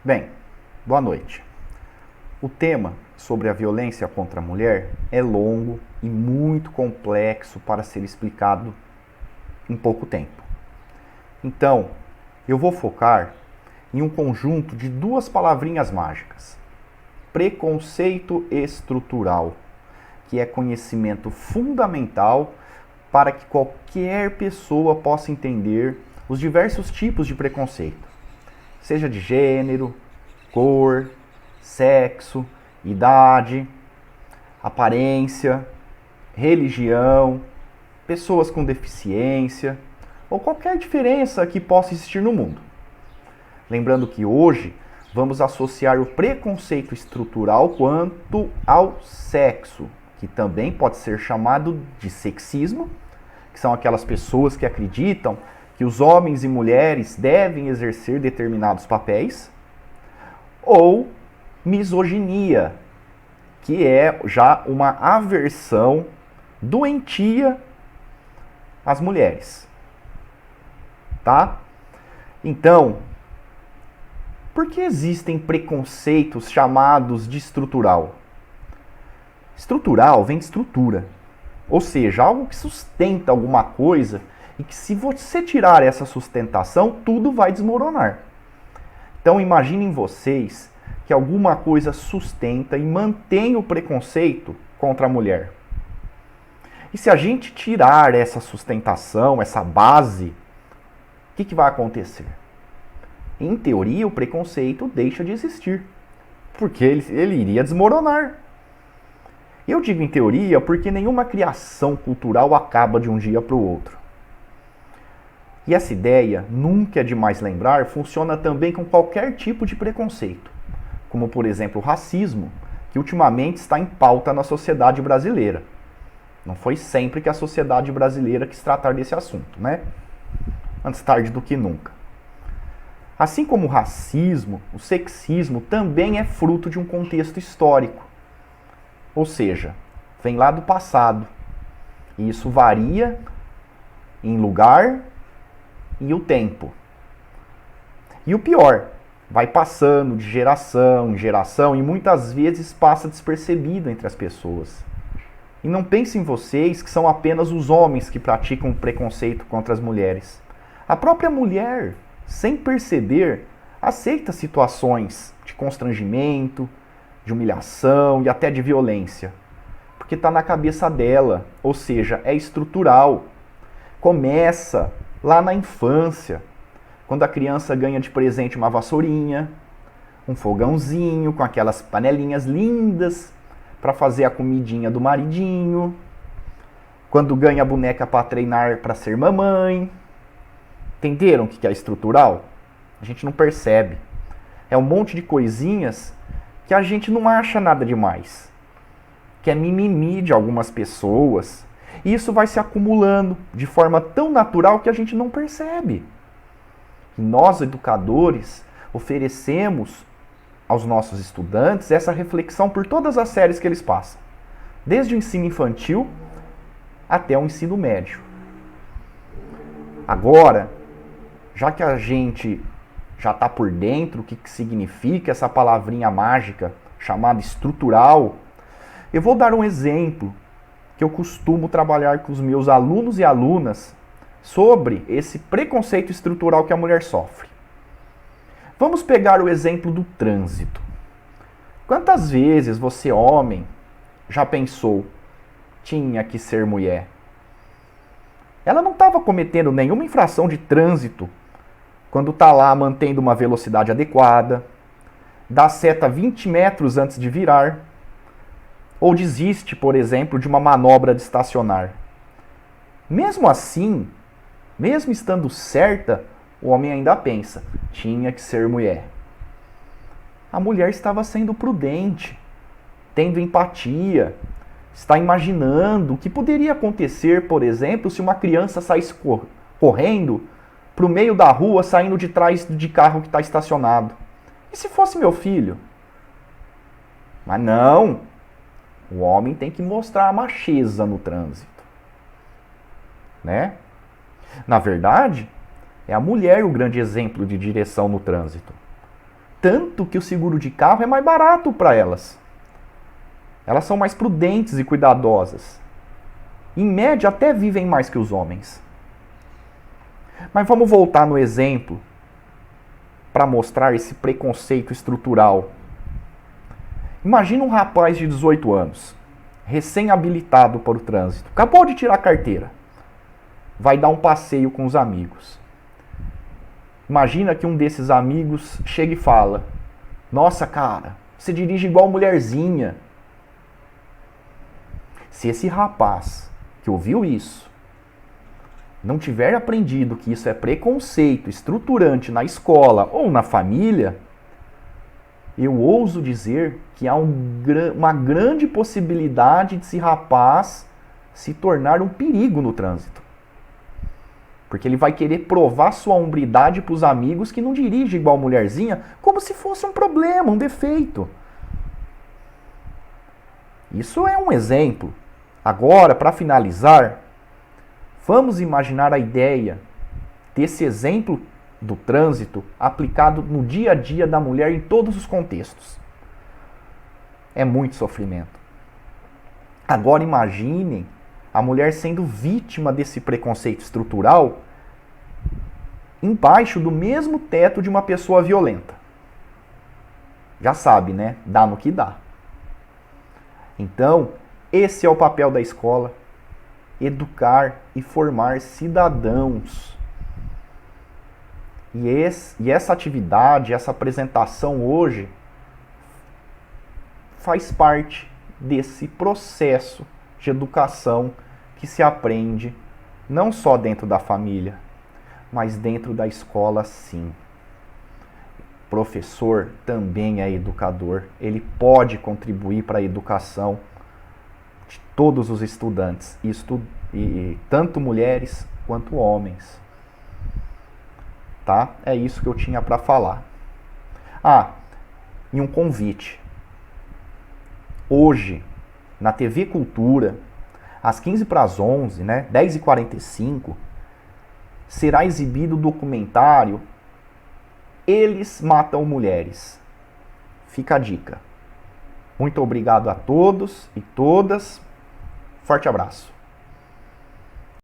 Bem, boa noite. O tema sobre a violência contra a mulher é longo e muito complexo para ser explicado em pouco tempo. Então, eu vou focar em um conjunto de duas palavrinhas mágicas: preconceito estrutural, que é conhecimento fundamental para que qualquer pessoa possa entender os diversos tipos de preconceito, seja de gênero, cor, sexo, idade, aparência, religião, pessoas com deficiência ou qualquer diferença que possa existir no mundo. Lembrando que hoje vamos associar o preconceito estrutural quanto ao sexo, que também pode ser chamado de sexismo, que são aquelas pessoas que acreditam que os homens e mulheres devem exercer determinados papéis, ou misoginia, que é já uma aversão doentia às mulheres. Tá? Então, por que existem preconceitos chamados de estrutural? Estrutural vem de estrutura, ou seja, algo que sustenta alguma coisa e que, se você tirar essa sustentação, tudo vai desmoronar. Então imaginem vocês que alguma coisa sustenta e mantém o preconceito contra a mulher. E se a gente tirar essa sustentação, essa base, o que vai acontecer? Em teoria, o preconceito deixa de existir, porque ele iria desmoronar. Eu digo em teoria porque nenhuma criação cultural acaba de um dia para o outro. E essa ideia, nunca é demais lembrar, funciona também com qualquer tipo de preconceito, como por exemplo o racismo, que ultimamente está em pauta na sociedade brasileira. Não foi sempre que a sociedade brasileira quis tratar desse assunto, né? Antes tarde do que nunca. Assim como o racismo, o sexismo também é fruto de um contexto histórico. Ou seja, vem lá do passado. E isso varia em lugar e o tempo. E o pior, vai passando de geração em geração e muitas vezes passa despercebido entre as pessoas. E não pensem vocês que são apenas os homens que praticam preconceito contra as mulheres. A própria mulher, sem perceber, aceita situações de constrangimento, de humilhação e até de violência. Porque está na cabeça dela, ou seja, é estrutural. Começa lá na infância, quando a criança ganha de presente uma vassourinha, um fogãozinho com aquelas panelinhas lindas para fazer a comidinha do maridinho, quando ganha a boneca para treinar para ser mamãe. Entenderam o que é estrutural? A gente não percebe. É um monte de coisinhas que a gente não acha nada demais, que é mimimi de algumas pessoas. E isso vai se acumulando de forma tão natural que a gente não percebe. E nós, educadores, oferecemos aos nossos estudantes essa reflexão por todas as séries que eles passam, desde o ensino infantil até o ensino médio. Agora, já que a gente já está por dentro o que significa essa palavrinha mágica chamada estrutural, eu vou dar um exemplo que eu costumo trabalhar com os meus alunos e alunas sobre esse preconceito estrutural que a mulher sofre. Vamos pegar o exemplo do trânsito. Quantas vezes você, homem, já pensou, tinha que ser mulher? Ela não estava cometendo nenhuma infração de trânsito quando está lá mantendo uma velocidade adequada, dá seta 20 metros antes de virar, ou desiste, por exemplo, de uma manobra de estacionar. Mesmo assim, mesmo estando certa, o homem ainda pensa, tinha que ser mulher. A mulher estava sendo prudente, tendo empatia, está imaginando o que poderia acontecer, por exemplo, se uma criança saísse correndo para o meio da rua, saindo de trás de carro que está estacionado. E se fosse meu filho? Mas não, o homem tem que mostrar a macheza no trânsito, né? Na verdade, é a mulher o grande exemplo de direção no trânsito. Tanto que o seguro de carro é mais barato para elas. Elas são mais prudentes e cuidadosas. Em média, até vivem mais que os homens. Mas vamos voltar no exemplo para mostrar esse preconceito estrutural. Imagina um rapaz de 18 anos, recém-habilitado para o trânsito, acabou de tirar a carteira, vai dar um passeio com os amigos. Imagina que um desses amigos chega e fala: nossa, cara, você dirige igual mulherzinha. Se esse rapaz que ouviu isso não tiver aprendido que isso é preconceito estruturante na escola ou na família, eu ouso dizer que há uma grande possibilidade de esse rapaz se tornar um perigo no trânsito. Porque ele vai querer provar sua hombridade para os amigos que não dirige igual mulherzinha, como se fosse um problema, um defeito. Isso é um exemplo. Agora, para finalizar, vamos imaginar a ideia desse exemplo do trânsito aplicado no dia a dia da mulher em todos os contextos. É muito sofrimento. Agora imaginem a mulher sendo vítima desse preconceito estrutural embaixo do mesmo teto de uma pessoa violenta. Já sabe, né? Dá no que dá. Então, esse é o papel da escola: educar e formar cidadãos. E essa atividade, essa apresentação hoje, faz parte desse processo de educação que se aprende não só dentro da família, mas dentro da escola, sim. Professor também é educador, ele pode contribuir para a educação de todos os estudantes, e tanto mulheres quanto homens. Tá? É isso que eu tinha para falar. E um convite. Hoje, na TV Cultura, às 15h11, né, 10h45, será exibido o documentário Eles Matam Mulheres. Fica a dica. Muito obrigado a todos e todas. Forte abraço.